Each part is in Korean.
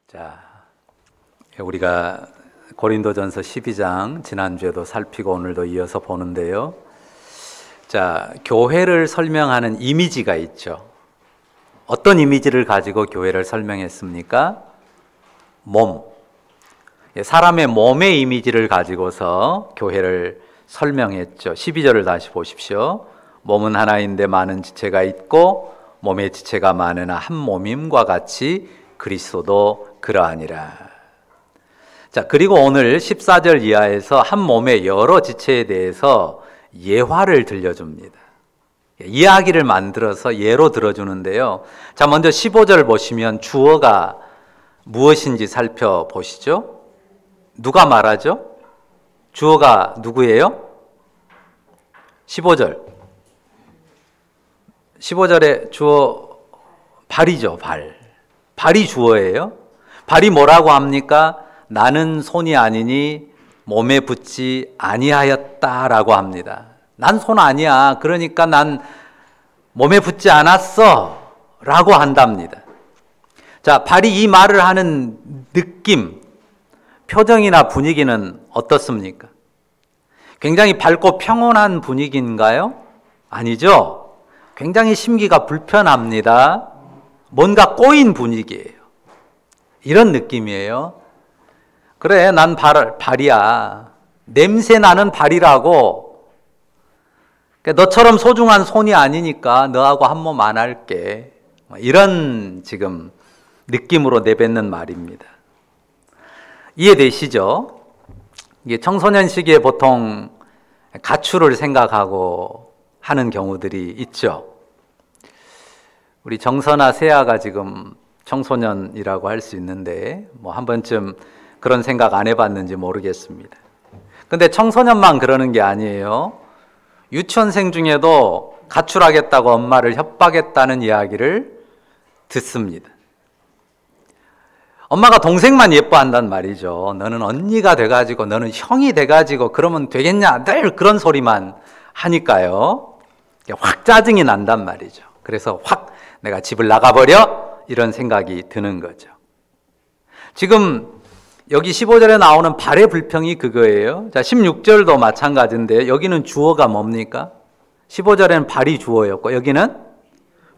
자, 우리가 고린도전서 12장 지난주에도 살피고 오늘도 이어서 보는데요. 자, 교회를 설명하는 이미지가 있죠. 어떤 이미지를 가지고 교회를 설명했습니까? 몸. 사람의 몸의 이미지를 가지고서 교회를 설명했죠. 12절을 다시 보십시오. 몸은 하나인데 많은 지체가 있고 몸의 지체가 많으나 한 몸임과 같이 그리스도도 그러하니라. 자, 그리고 오늘 14절 이하에서 한 몸의 여러 지체에 대해서 예화를 들려줍니다. 이야기를 만들어서 예로 들어주는데요. 자, 먼저 15절 보시면 주어가 무엇인지 살펴보시죠. 누가 말하죠? 주어가 누구예요? 15절. 15절에 주어 발이죠, 발. 발이 주어예요. 발이 뭐라고 합니까? 나는 손이 아니니 몸에 붙지 아니하였다라고 합니다. 난 손 아니야. 그러니까 난 몸에 붙지 않았어 라고 한답니다. 자, 발이 이 말을 하는 느낌, 표정이나 분위기는 어떻습니까? 굉장히 밝고 평온한 분위기인가요? 아니죠. 굉장히 심기가 불편합니다. 뭔가 꼬인 분위기예요. 이런 느낌이에요. 그래, 난 발이야. 냄새 나는 발이라고. 너처럼 소중한 손이 아니니까 너하고 한 몸 안 할게. 이런 지금 느낌으로 내뱉는 말입니다. 이해되시죠? 이게 청소년 시기에 보통 가출을 생각하고 하는 경우들이 있죠. 우리 정선아 세아가 지금 청소년이라고 할 수 있는데 뭐 한 번쯤 그런 생각 안 해봤는지 모르겠습니다. 근데 청소년만 그러는 게 아니에요. 유치원생 중에도 가출하겠다고 엄마를 협박했다는 이야기를 듣습니다. 엄마가 동생만 예뻐한단 말이죠. 너는 언니가 돼가지고 너는 형이 돼가지고 그러면 되겠냐, 늘 그런 소리만 하니까요. 확 짜증이 난단 말이죠. 그래서 확 내가 집을 나가버려? 이런 생각이 드는 거죠. 지금 여기 15절에 나오는 발의 불평이 그거예요. 자, 16절도 마찬가지인데 여기는 주어가 뭡니까? 15절에는 발이 주어였고 여기는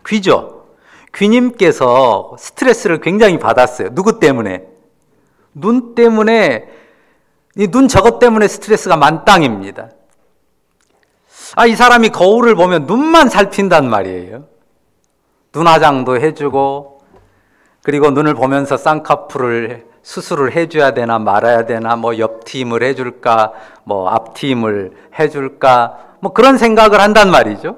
귀죠. 귀님께서 스트레스를 굉장히 받았어요. 누구 때문에? 눈 때문에, 이 눈 저것 때문에 스트레스가 만땅입니다. 이 사람이 거울을 보면 눈만 살핀단 말이에요. 눈 화장도 해주고, 그리고 눈을 보면서 쌍꺼풀을 수술을 해줘야 되나 말아야 되나, 뭐 옆트임을 해줄까, 뭐 앞트임을 해줄까, 뭐 그런 생각을 한단 말이죠.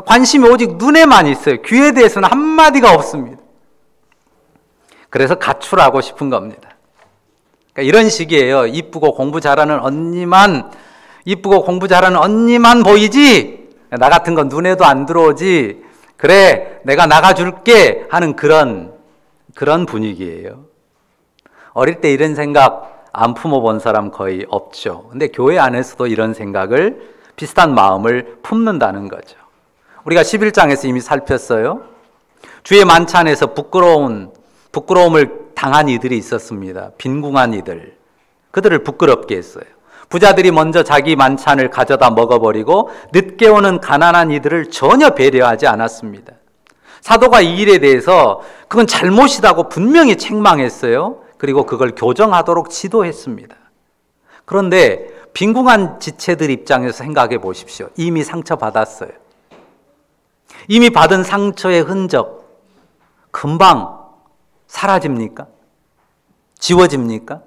관심이 오직 눈에만 있어요. 귀에 대해서는 한마디가 없습니다. 그래서 가출하고 싶은 겁니다. 그러니까 이런 식이에요. 이쁘고 공부 잘하는 언니만 보이지, 나 같은 건 눈에도 안 들어오지, 그래 내가 나가줄게 하는 그런 분위기예요. 어릴 때 이런 생각 안 품어본 사람 거의 없죠. 근데 교회 안에서도 이런 생각을, 비슷한 마음을 품는다는 거죠. 우리가 11장에서 이미 살폈어요. 주의 만찬에서 부끄러움을 당한 이들이 있었습니다. 빈궁한 이들. 그들을 부끄럽게 했어요. 부자들이 먼저 자기 만찬을 가져다 먹어버리고 늦게 오는 가난한 이들을 전혀 배려하지 않았습니다. 사도가 이 일에 대해서 그건 잘못이라고 분명히 책망했어요. 그리고 그걸 교정하도록 지도했습니다. 그런데 빈궁한 지체들 입장에서 생각해 보십시오. 이미 상처받았어요. 이미 받은 상처의 흔적 금방 사라집니까? 지워집니까?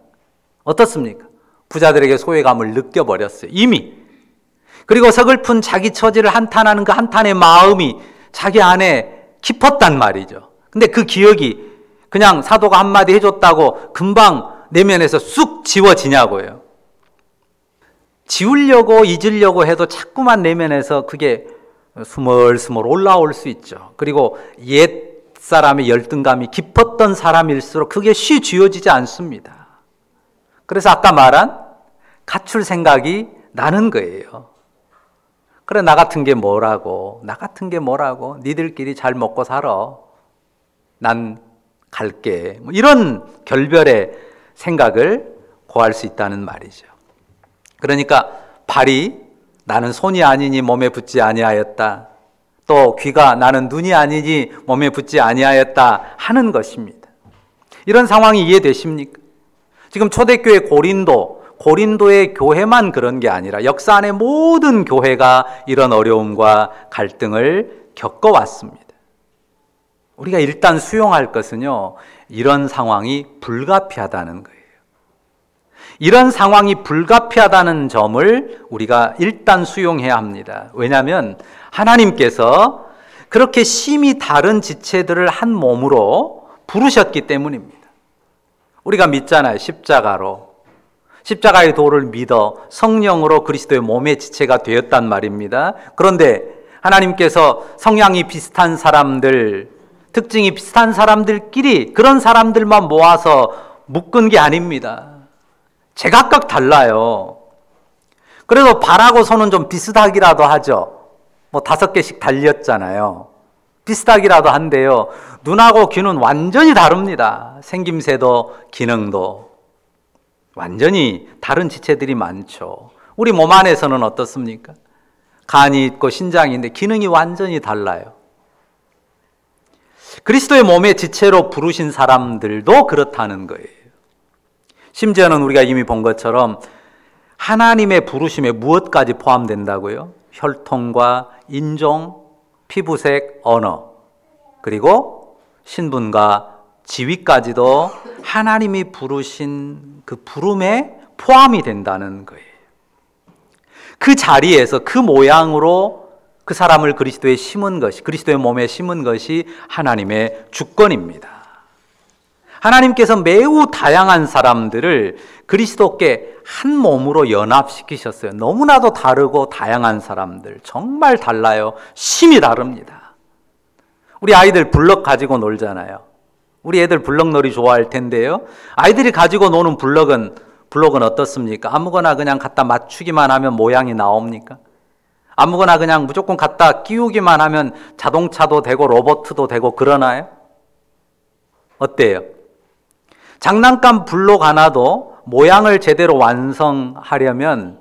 어떻습니까? 부자들에게 소외감을 느껴버렸어요. 이미. 그리고 서글픈 자기 처지를 한탄하는 그 한탄의 마음이 자기 안에 깊었단 말이죠. 근데 그 기억이 그냥 사도가 한마디 해줬다고 금방 내면에서 쑥 지워지냐고요. 지우려고 잊으려고 해도 자꾸만 내면에서 그게 스멀스멀 올라올 수 있죠. 그리고 옛 사람의 열등감이 깊었던 사람일수록 그게 쉬 지워지지 않습니다. 그래서 아까 말한 가출 생각이 나는 거예요. 그래, 나 같은 게 뭐라고, 니들끼리 잘 먹고 살아. 난 갈게. 뭐 이런 결별의 생각을 고할 수 있다는 말이죠. 그러니까 발이 나는 손이 아니니 몸에 붙지 아니하였다. 또 귀가 나는 눈이 아니니 몸에 붙지 아니하였다 하는 것입니다. 이런 상황이 이해되십니까? 지금 초대교회 고린도의 교회만 그런 게 아니라 역사 안의 모든 교회가 이런 어려움과 갈등을 겪어왔습니다. 우리가 일단 수용할 것은요, 이런 상황이 불가피하다는 거예요. 이런 상황이 불가피하다는 점을 우리가 일단 수용해야 합니다. 왜냐하면 하나님께서 그렇게 심히 다른 지체들을 한 몸으로 부르셨기 때문입니다. 우리가 믿잖아요. 십자가의 도를 믿어 성령으로 그리스도의 몸의 지체가 되었단 말입니다. 그런데 하나님께서 성향이 비슷한 사람들, 특징이 비슷한 사람들끼리 그런 사람들만 모아서 묶은 게 아닙니다. 제각각 달라요. 그래도 발하고 손은 좀 비슷하기라도 하죠. 뭐 5개씩 달렸잖아요. 비슷하기라도 한데요. 눈하고 귀는 완전히 다릅니다. 생김새도 기능도 완전히 다른 지체들이 많죠. 우리 몸 안에서는 어떻습니까? 간이 있고 신장이 있는데 기능이 완전히 달라요. 그리스도의 몸의 지체로 부르신 사람들도 그렇다는 거예요. 심지어는 우리가 이미 본 것처럼 하나님의 부르심에 무엇까지 포함된다고요? 혈통과 인종, 피부색, 언어, 그리고 신분과 지위까지도 하나님이 부르신 그 부름에 포함이 된다는 거예요. 그 자리에서 그 모양으로 그 사람을 그리스도에 심은 것이, 그리스도의 몸에 심은 것이 하나님의 주권입니다. 하나님께서 매우 다양한 사람들을 그리스도께 한 몸으로 연합시키셨어요. 너무나도 다르고 다양한 사람들, 정말 달라요. 심히 다릅니다. 우리 아이들 블럭 가지고 놀잖아요. 우리 애들 블럭놀이 좋아할 텐데요. 아이들이 가지고 노는 블럭은 어떻습니까? 아무거나 그냥 갖다 맞추기만 하면 모양이 나옵니까? 아무거나 그냥 무조건 갖다 끼우기만 하면 자동차도 되고 로봇도 되고 그러나요? 어때요? 장난감 블록 하나도 모양을 제대로 완성하려면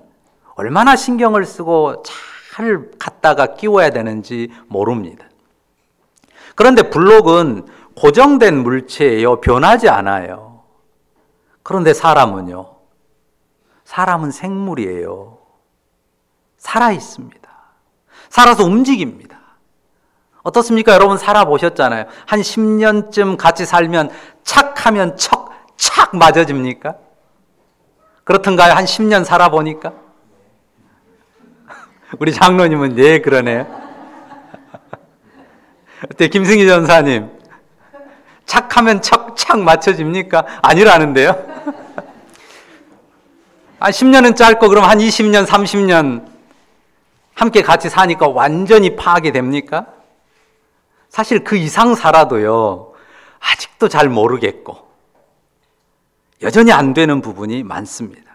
얼마나 신경을 쓰고 잘 갖다가 끼워야 되는지 모릅니다. 그런데 블록은 고정된 물체예요. 변하지 않아요. 그런데 사람은요? 사람은 생물이에요. 살아 있습니다. 살아서 움직입니다. 어떻습니까? 여러분 살아보셨잖아요. 한 10년쯤 같이 살면 착 하면 착 맞아집니까? 그렇던가요? 한 10년 살아보니까? 우리 장로님은 네, 그러네요. 어때, 김승희 전사님? 착하면 착 맞춰집니까? 아니라는데요? 한 10년은 짧고 그럼 한 20년, 30년 함께 같이 사니까 완전히 파악이 됩니까? 사실 그 이상 살아도요, 아직도 잘 모르겠고 여전히 안 되는 부분이 많습니다.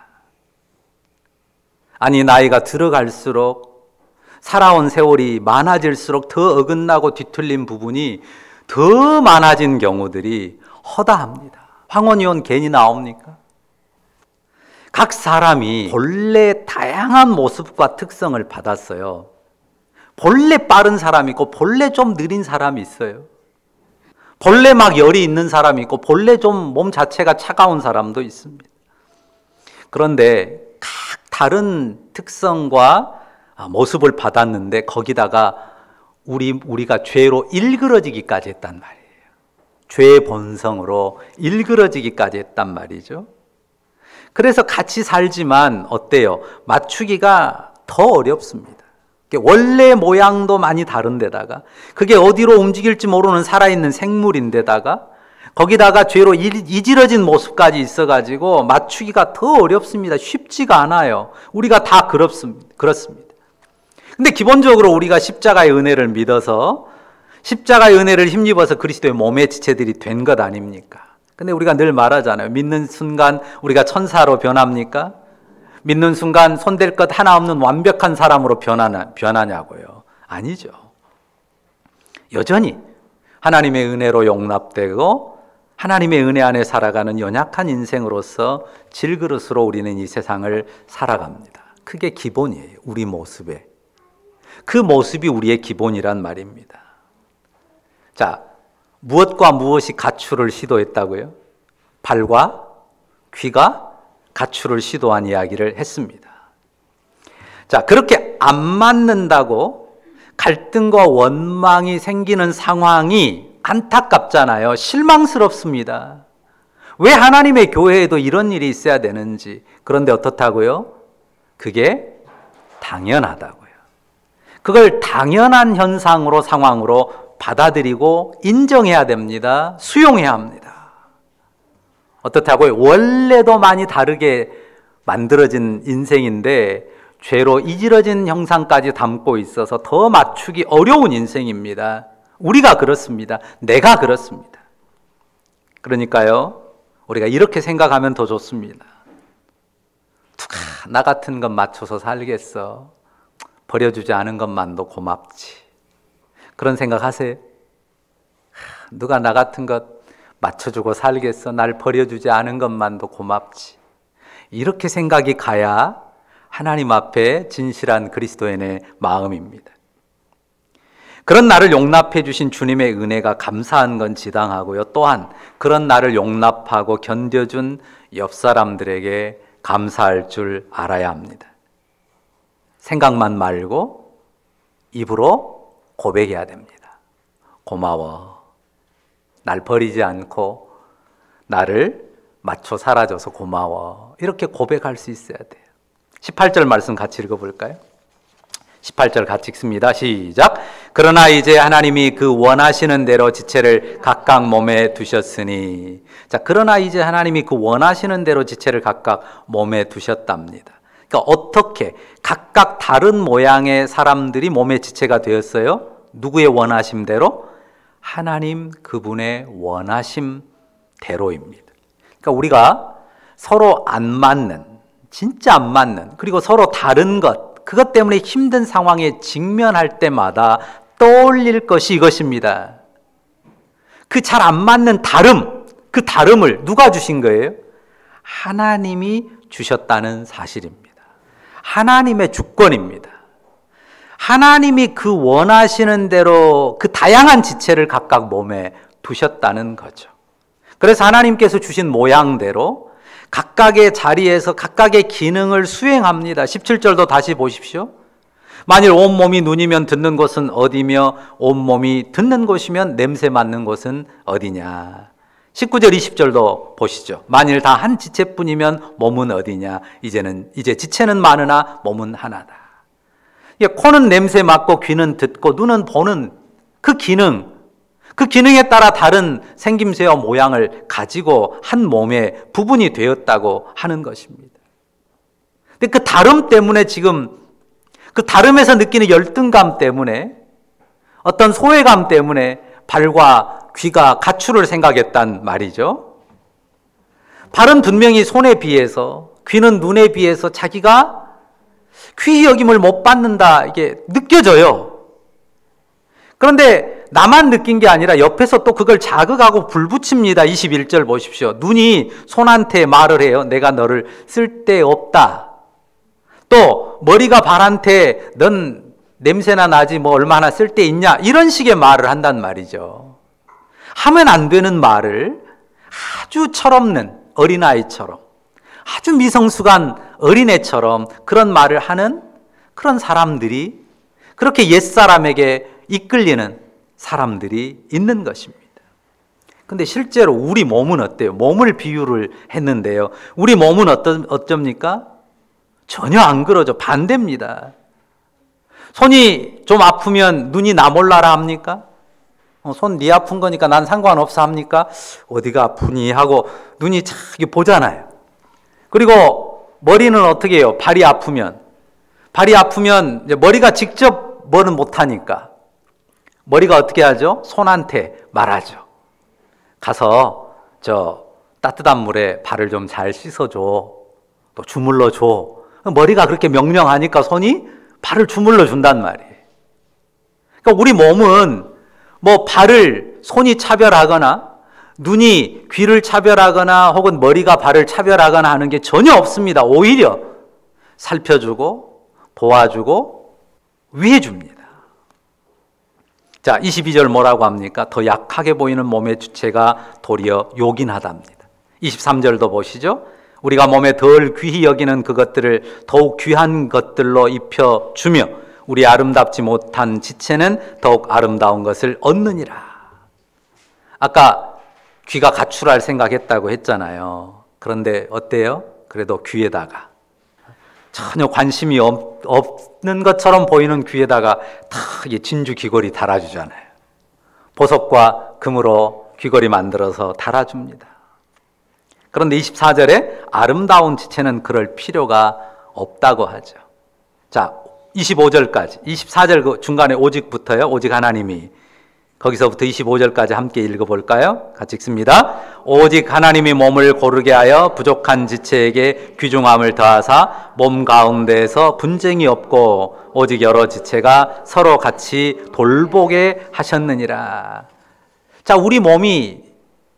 아니, 나이가 들어갈수록 살아온 세월이 많아질수록 더 어긋나고 뒤틀린 부분이 더 많아진 경우들이 허다합니다. 황혼이혼 괜히 나옵니까? 각 사람이 본래 다양한 모습과 특성을 받았어요. 본래 빠른 사람이 있고 본래 좀 느린 사람이 있어요. 본래 막 열이 있는 사람이 있고 본래 좀 몸 자체가 차가운 사람도 있습니다. 그런데 각 다른 특성과 모습을 받았는데 거기다가 우리가 죄로 일그러지기까지 했단 말이에요. 죄의 본성으로 일그러지기까지 했단 말이죠. 그래서 같이 살지만 어때요? 맞추기가 더 어렵습니다. 원래 모양도 많이 다른데다가 그게 어디로 움직일지 모르는 살아있는 생물인데다가 거기다가 죄로 이질어진 모습까지 있어가지고 맞추기가 더 어렵습니다. 쉽지가 않아요. 우리가 다 그렇습니다. 근데 기본적으로 우리가 십자가의 은혜를 믿어서 십자가의 은혜를 힘입어서 그리스도의 몸의 지체들이 된 것 아닙니까? 근데 우리가 늘 말하잖아요. 믿는 순간 우리가 천사로 변합니까? 믿는 순간 손댈 것 하나 없는 완벽한 사람으로 변하냐고요. 아니죠. 여전히 하나님의 은혜로 용납되고 하나님의 은혜 안에 살아가는 연약한 인생으로서 질그릇으로 우리는 이 세상을 살아갑니다. 그게 기본이에요. 우리 모습에. 그 모습이 우리의 기본이란 말입니다. 자, 무엇과 무엇이 가출을 시도했다고요? 발과 귀가 가출을 시도한 이야기를 했습니다. 자, 그렇게 안 맞는다고 갈등과 원망이 생기는 상황이 안타깝잖아요. 실망스럽습니다. 왜 하나님의 교회에도 이런 일이 있어야 되는지. 그런데 어떻다고요? 그게 당연하다고요. 그걸 당연한 현상으로, 상황으로 받아들이고 인정해야 됩니다. 수용해야 합니다. 어떻다고요? 원래도 많이 다르게 만들어진 인생인데 죄로 이지러진 형상까지 담고 있어서 더 맞추기 어려운 인생입니다. 우리가 그렇습니다. 내가 그렇습니다. 그러니까요, 우리가 이렇게 생각하면 더 좋습니다. 누가 나 같은 것 맞춰서 살겠어. 버려주지 않은 것만도 고맙지. 그런 생각하세요? 누가 나 같은 것 맞춰주고 살겠어. 날 버려주지 않은 것만도 고맙지. 이렇게 생각이 가야 하나님 앞에 진실한 그리스도인의 마음입니다. 그런 나를 용납해 주신 주님의 은혜가 감사한 건 지당하고요. 또한 그런 나를 용납하고 견뎌준 옆 사람들에게 감사할 줄 알아야 합니다. 생각만 말고 입으로 고백해야 됩니다. 고마워. 날 버리지 않고 나를 맞춰 살아줘서 고마워. 이렇게 고백할 수 있어야 돼요. 18절 말씀 같이 읽어볼까요? 18절 같이 읽습니다. 시작. 그러나 이제 하나님이 그 원하시는 대로 지체를 각각 몸에 두셨으니. 자, 그러나 이제 하나님이 그 원하시는 대로 지체를 각각 몸에 두셨답니다. 그러니까 어떻게 각각 다른 모양의 사람들이 몸의 지체가 되었어요? 누구의 원하심대로? 하나님 그분의 원하심대로입니다. 그러니까 우리가 서로 안 맞는, 진짜 안 맞는, 그리고 서로 다른 것, 그것 때문에 힘든 상황에 직면할 때마다 떠올릴 것이 이것입니다. 그 잘 안 맞는 다름, 그 다름을 누가 주신 거예요? 하나님이 주셨다는 사실입니다. 하나님의 주권입니다. 하나님이 그 원하시는 대로 그 다양한 지체를 각각 몸에 두셨다는 거죠. 그래서 하나님께서 주신 모양대로 각각의 자리에서 각각의 기능을 수행합니다. 17절도 다시 보십시오. 만일 온몸이 눈이면 듣는 곳은 어디며 온몸이 듣는 곳이면 냄새 맡는 곳은 어디냐. 19절 20절도 보시죠. 만일 다 한 지체뿐이면 몸은 어디냐. 이제 지체는 많으나 몸은 하나다. 코는 냄새 맡고 귀는 듣고 눈은 보는 그 기능에 따라 다른 생김새와 모양을 가지고 한 몸의 부분이 되었다고 하는 것입니다. 근데 그 다름 때문에 지금 그 다름에서 느끼는 열등감 때문에 어떤 소외감 때문에 발과 귀가 가출을 생각했단 말이죠. 발은 분명히 손에 비해서, 귀는 눈에 비해서 자기가 귀히 여김을 못 받는다, 이게 느껴져요. 그런데 나만 느낀 게 아니라 옆에서 또 그걸 자극하고 불붙입니다. 21절 보십시오. 눈이 손한테 말을 해요. 내가 너를 쓸데없다. 또 머리가 발한테 넌 냄새나 나지 뭐 얼마나 쓸데있냐, 이런 식의 말을 한단 말이죠. 하면 안 되는 말을 아주 철없는 어린아이처럼, 아주 미성숙한 어린애처럼 그런 말을 하는 그런 사람들이, 그렇게 옛사람에게 이끌리는 사람들이 있는 것입니다. 근데 실제로 우리 몸은 어때요? 몸을 비유를 했는데요. 우리 몸은 어쩝니까? 전혀 안 그러죠. 반대입니다. 손이 좀 아프면 눈이 나 몰라라 합니까? 손 네 아픈 거니까 난 상관없어 합니까? 어디가 아프니 하고 눈이 착 보잖아요. 그리고 머리는 어떻게 해요? 발이 아프면 이제 머리가 직접 뭐는 못하니까 머리가 어떻게 하죠? 손한테 말하죠. 가서 저 따뜻한 물에 발을 좀 잘 씻어줘. 또 주물러줘. 머리가 그렇게 명령하니까 손이 발을 주물러 준단 말이에요. 그러니까 우리 몸은 뭐 발을 손이 차별하거나 눈이 귀를 차별하거나 혹은 머리가 발을 차별하거나 하는 게 전혀 없습니다. 오히려 살펴주고 도와주고 위해줍니다. 자, 22절 뭐라고 합니까? 더 약하게 보이는 몸의 주체가 도리어 요긴하답니다. 23절도 보시죠. 우리가 몸에 덜 귀히 여기는 그것들을 더욱 귀한 것들로 입혀주며 우리 아름답지 못한 지체는 더욱 아름다운 것을 얻느니라. 아까 귀가 가출할 생각했다고 했잖아요. 그런데 어때요? 그래도 귀에다가 전혀 관심이 없는 것처럼 보이는 귀에다가 다 진주 귀걸이 달아주잖아요. 보석과 금으로 귀걸이 만들어서 달아줍니다. 그런데 24절에 아름다운 지체는 그럴 필요가 없다고 하죠. 자, 25절까지, 24절 그 중간에 오직부터요. 오직 하나님이. 거기서부터 25절까지 함께 읽어볼까요? 같이 읽습니다. 오직 하나님이 몸을 고르게 하여 부족한 지체에게 귀중함을 더하사 몸 가운데에서 분쟁이 없고 오직 여러 지체가 서로 같이 돌보게 하셨느니라. 자, 우리 몸이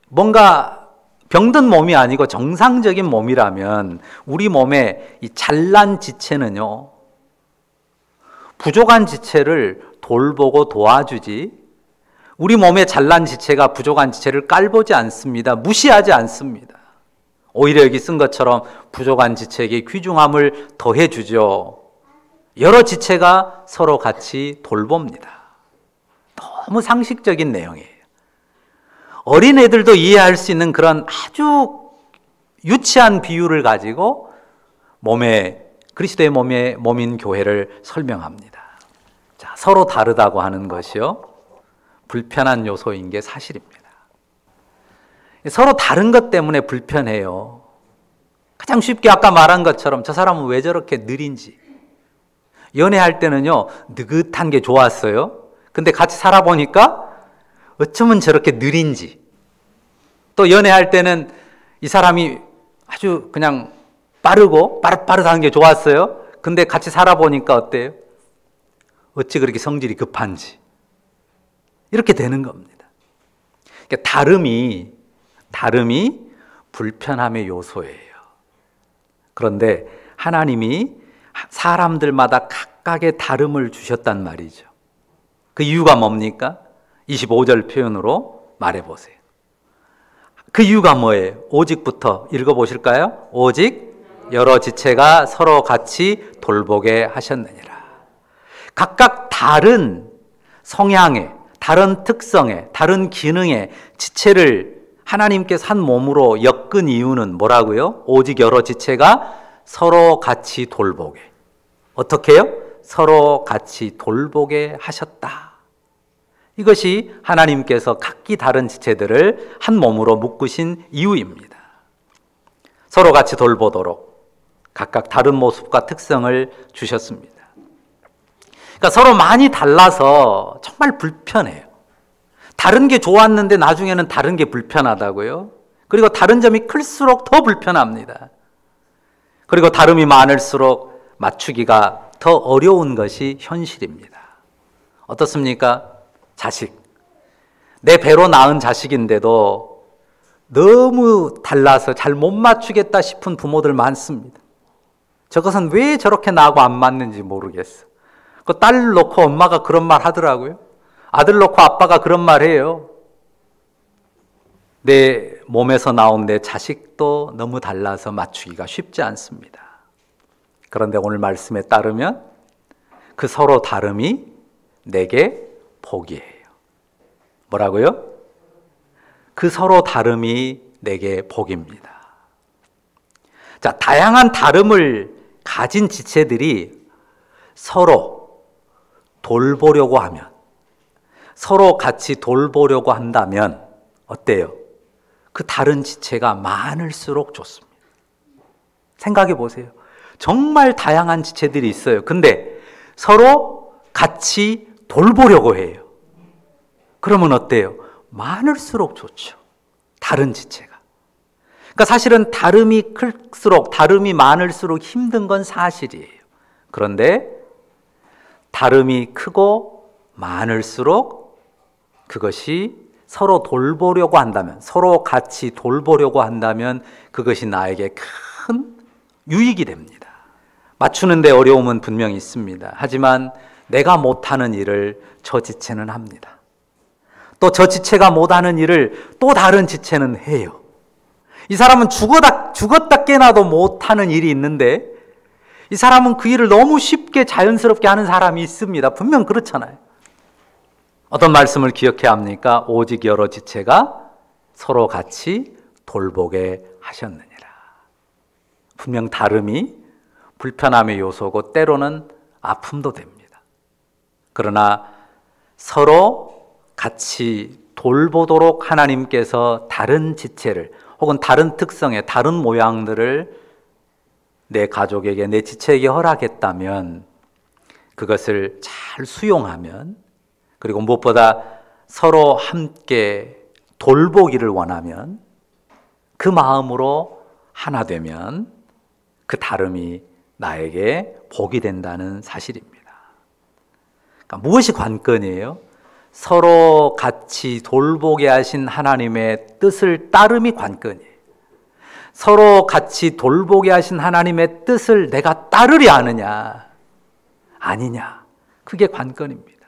뭔가 병든 몸이 아니고 정상적인 몸이라면 우리 몸에 이 잘난 지체는요, 부족한 지체를 돌보고 도와주지, 우리 몸에 잘난 지체가 부족한 지체를 깔보지 않습니다. 무시하지 않습니다. 오히려 여기 쓴 것처럼 부족한 지체에게 귀중함을 더해주죠. 여러 지체가 서로 같이 돌봅니다. 너무 상식적인 내용이에요. 어린애들도 이해할 수 있는 그런 아주 유치한 비유를 가지고 그리스도의 몸인 교회를 설명합니다. 자, 서로 다르다고 하는 것이요, 불편한 요소인 게 사실입니다. 서로 다른 것 때문에 불편해요. 가장 쉽게 아까 말한 것처럼 저 사람은 왜 저렇게 느린지. 연애할 때는요, 느긋한 게 좋았어요. 근데 같이 살아보니까 어쩌면 저렇게 느린지. 또 연애할 때는 이 사람이 아주 그냥 빠르고 빠릇빠릇한 게 좋았어요. 근데 같이 살아보니까 어때요? 어찌 그렇게 성질이 급한지. 이렇게 되는 겁니다. 그러니까 다름이 불편함의 요소예요. 그런데 하나님이 사람들마다 각각의 다름을 주셨단 말이죠. 그 이유가 뭡니까? 25절 표현으로 말해보세요. 그 이유가 뭐예요? 오직부터 읽어보실까요? 오직 여러 지체가 서로 같이 돌보게 하셨느니라. 각각 다른 성향의, 다른 특성의, 다른 기능의 지체를 하나님께서 한 몸으로 엮은 이유는 뭐라고요? 오직 여러 지체가 서로 같이 돌보게. 어떻게 해요? 서로 같이 돌보게 하셨다. 이것이 하나님께서 각기 다른 지체들을 한 몸으로 묶으신 이유입니다. 서로 같이 돌보도록 각각 다른 모습과 특성을 주셨습니다. 그러니까 서로 많이 달라서 정말 불편해요. 다른 게 좋았는데 나중에는 다른 게 불편하다고요. 그리고 다른 점이 클수록 더 불편합니다. 그리고 다름이 많을수록 맞추기가 더 어려운 것이 현실입니다. 어떻습니까? 자식. 내 배로 낳은 자식인데도 너무 달라서 잘 못 맞추겠다 싶은 부모들 많습니다. 저것은 왜 저렇게 나하고 안 맞는지 모르겠어. 그 딸 놓고 엄마가 그런 말 하더라고요. 아들 놓고 아빠가 그런 말 해요. 내 몸에서 나온 내 자식도 너무 달라서 맞추기가 쉽지 않습니다. 그런데 오늘 말씀에 따르면 그 서로 다름이 내게 복이에요. 뭐라고요? 그 서로 다름이 내게 복입니다. 자, 다양한 다름을 가진 지체들이 서로 돌보려고 하면, 서로 같이 돌보려고 한다면 어때요? 그 다른 지체가 많을수록 좋습니다. 생각해 보세요. 정말 다양한 지체들이 있어요. 근데 서로 같이 돌보려고 해요. 그러면 어때요? 많을수록 좋죠. 다른 지체가. 그러니까 사실은 다름이 클수록, 다름이 많을수록 힘든 건 사실이에요. 그런데 다름이 크고 많을수록 그것이 서로 돌보려고 한다면, 서로 같이 돌보려고 한다면 그것이 나에게 큰 유익이 됩니다. 맞추는 데 어려움은 분명히 있습니다. 하지만 내가 못하는 일을 저 지체는 합니다. 또 저 지체가 못하는 일을 또 다른 지체는 해요. 이 사람은 죽었다 깨나도 못하는 일이 있는데 이 사람은 그 일을 너무 쉽게 자연스럽게 하는 사람이 있습니다. 분명 그렇잖아요. 어떤 말씀을 기억해야 합니까? 오직 여러 지체가 서로 같이 돌보게 하셨느니라. 분명 다름이 불편함의 요소고 때로는 아픔도 됩니다. 그러나 서로 같이 돌보도록 하나님께서 다른 지체를 혹은 다른 특성의 다른 모양들을 내 가족에게, 내 지체에게 허락했다면 그것을 잘 수용하면, 그리고 무엇보다 서로 함께 돌보기를 원하면, 그 마음으로 하나 되면 그 다름이 나에게 복이 된다는 사실입니다. 그러니까 무엇이 관건이에요? 서로 같이 돌보게 하신 하나님의 뜻을 따름이 관건이에요. 서로 같이 돌보게 하신 하나님의 뜻을 내가 따르려 하느냐 아니냐, 그게 관건입니다.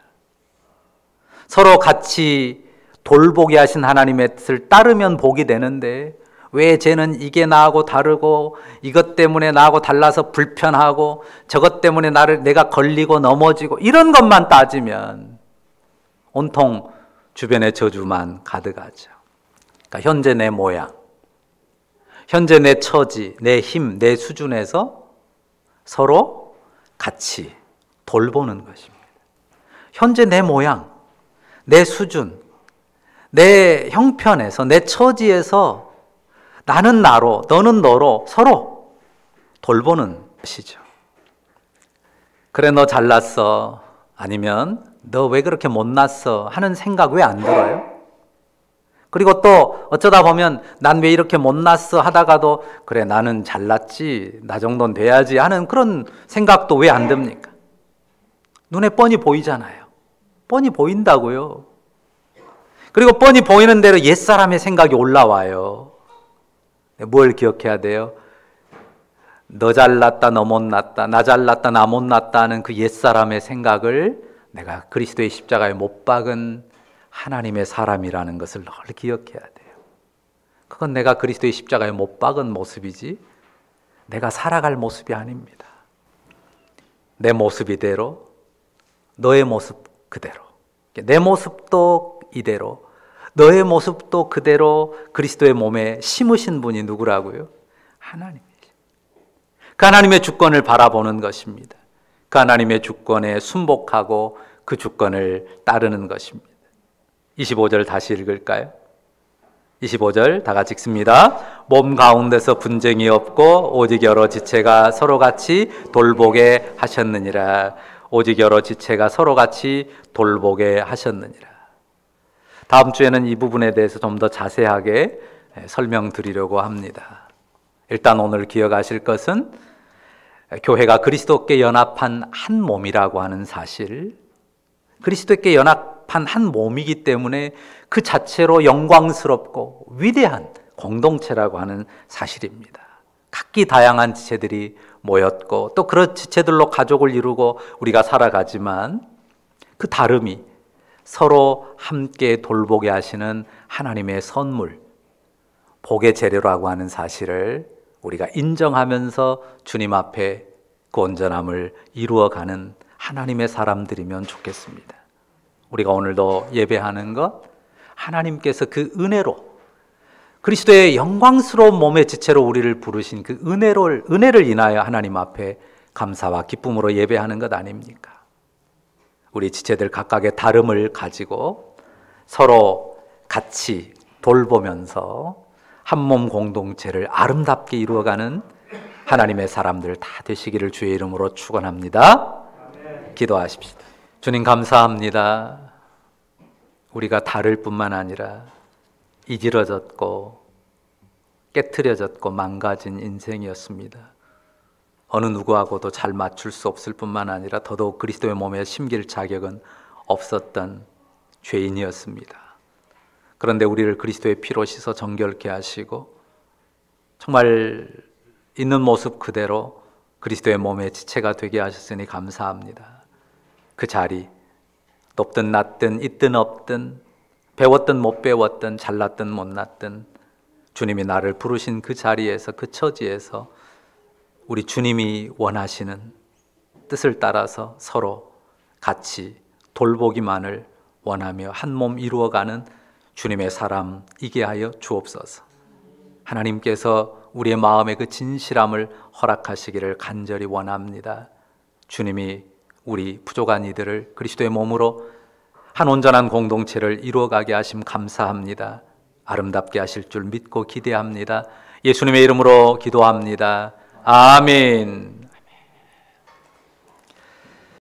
서로 같이 돌보게 하신 하나님의 뜻을 따르면 복이 되는데 왜 쟤는 이게 나하고 다르고 이것 때문에 나하고 달라서 불편하고 저것 때문에 내가 걸리고 넘어지고 이런 것만 따지면 온통 주변의 저주만 가득하죠. 그러니까 현재 내 모양, 현재 내 처지, 내 힘, 내 수준에서 서로 같이 돌보는 것입니다. 현재 내 모양, 내 수준, 내 형편에서, 내 처지에서 나는 나로, 너는 너로 서로 돌보는 것이죠. 그래, 너 잘났어. 아니면 너 왜 그렇게 못났어 하는 생각 왜 안 들어요? 그리고 또 어쩌다 보면 난 왜 이렇게 못났어 하다가도 그래, 나는 잘났지, 나 정도는 돼야지 하는 그런 생각도 왜 안 듭니까? 눈에 뻔히 보이잖아요. 뻔히 보인다고요. 그리고 뻔히 보이는 대로 옛사람의 생각이 올라와요. 뭘 기억해야 돼요? 너 잘났다, 너 못났다, 나 잘났다, 나 못났다 하는 그 옛사람의 생각을 내가 그리스도의 십자가에 못 박은 하나님의 사람이라는 것을 늘 기억해야 돼요. 그건 내가 그리스도의 십자가에 못 박은 모습이지 내가 살아갈 모습이 아닙니다. 내 모습 이대로, 너의 모습 그대로, 내 모습도 이대로, 너의 모습도 그대로 그리스도의 몸에 심으신 분이 누구라고요? 하나님이죠. 그 하나님의 주권을 바라보는 것입니다. 그 하나님의 주권에 순복하고 그 주권을 따르는 것입니다. 25절 다시 읽을까요? 25절 다 같이 읽습니다. 몸 가운데서 분쟁이 없고 오직 여러 지체가 서로 같이 돌보게 하셨느니라. 오직 여러 지체가 서로 같이 돌보게 하셨느니라. 다음 주에는 이 부분에 대해서 좀 더 자세하게 설명드리려고 합니다. 일단 오늘 기억하실 것은 교회가 그리스도께 연합한 한 몸이라고 하는 사실, 그리스도께 연합한 한 몸이기 때문에 그 자체로 영광스럽고 위대한 공동체라고 하는 사실입니다. 각기 다양한 지체들이 모였고 또 그런 지체들로 가족을 이루고 우리가 살아가지만 그 다름이 서로 함께 돌보게 하시는 하나님의 선물, 복의 재료라고 하는 사실을 우리가 인정하면서 주님 앞에 그 온전함을 이루어가는 하나님의 사람들이면 좋겠습니다. 우리가 오늘도 예배하는 것, 하나님께서 그 은혜로 그리스도의 영광스러운 몸의 지체로 우리를 부르신 그 은혜를 인하여 하나님 앞에 감사와 기쁨으로 예배하는 것 아닙니까? 우리 지체들 각각의 다름을 가지고 서로 같이 돌보면서 한 몸 공동체를 아름답게 이루어가는 하나님의 사람들 다 되시기를 주의 이름으로 축원합니다. 기도하십시다. 주님 감사합니다. 우리가 다를 뿐만 아니라 이지러졌고 깨트려졌고 망가진 인생이었습니다. 어느 누구하고도 잘 맞출 수 없을 뿐만 아니라 더더욱 그리스도의 몸에 심길 자격은 없었던 죄인이었습니다. 그런데 우리를 그리스도의 피로 씻어 정결케 하시고 정말 있는 모습 그대로 그리스도의 몸의 지체가 되게 하셨으니 감사합니다. 그 자리, 높든 낮든 있든 없든 배웠든 못 배웠든 잘났든 못났든 주님이 나를 부르신 그 자리에서, 그 처지에서 우리 주님이 원하시는 뜻을 따라서 서로 같이 돌보기만을 원하며 한 몸 이루어가는 주님의 사람이게 하여 주옵소서. 하나님께서 우리의 마음의 그 진실함을 허락하시기를 간절히 원합니다. 주님이 우리 부족한 이들을 그리스도의 몸으로 한 온전한 공동체를 이루어가게 하심 감사합니다. 아름답게 하실 줄 믿고 기대합니다. 예수님의 이름으로 기도합니다. 아멘.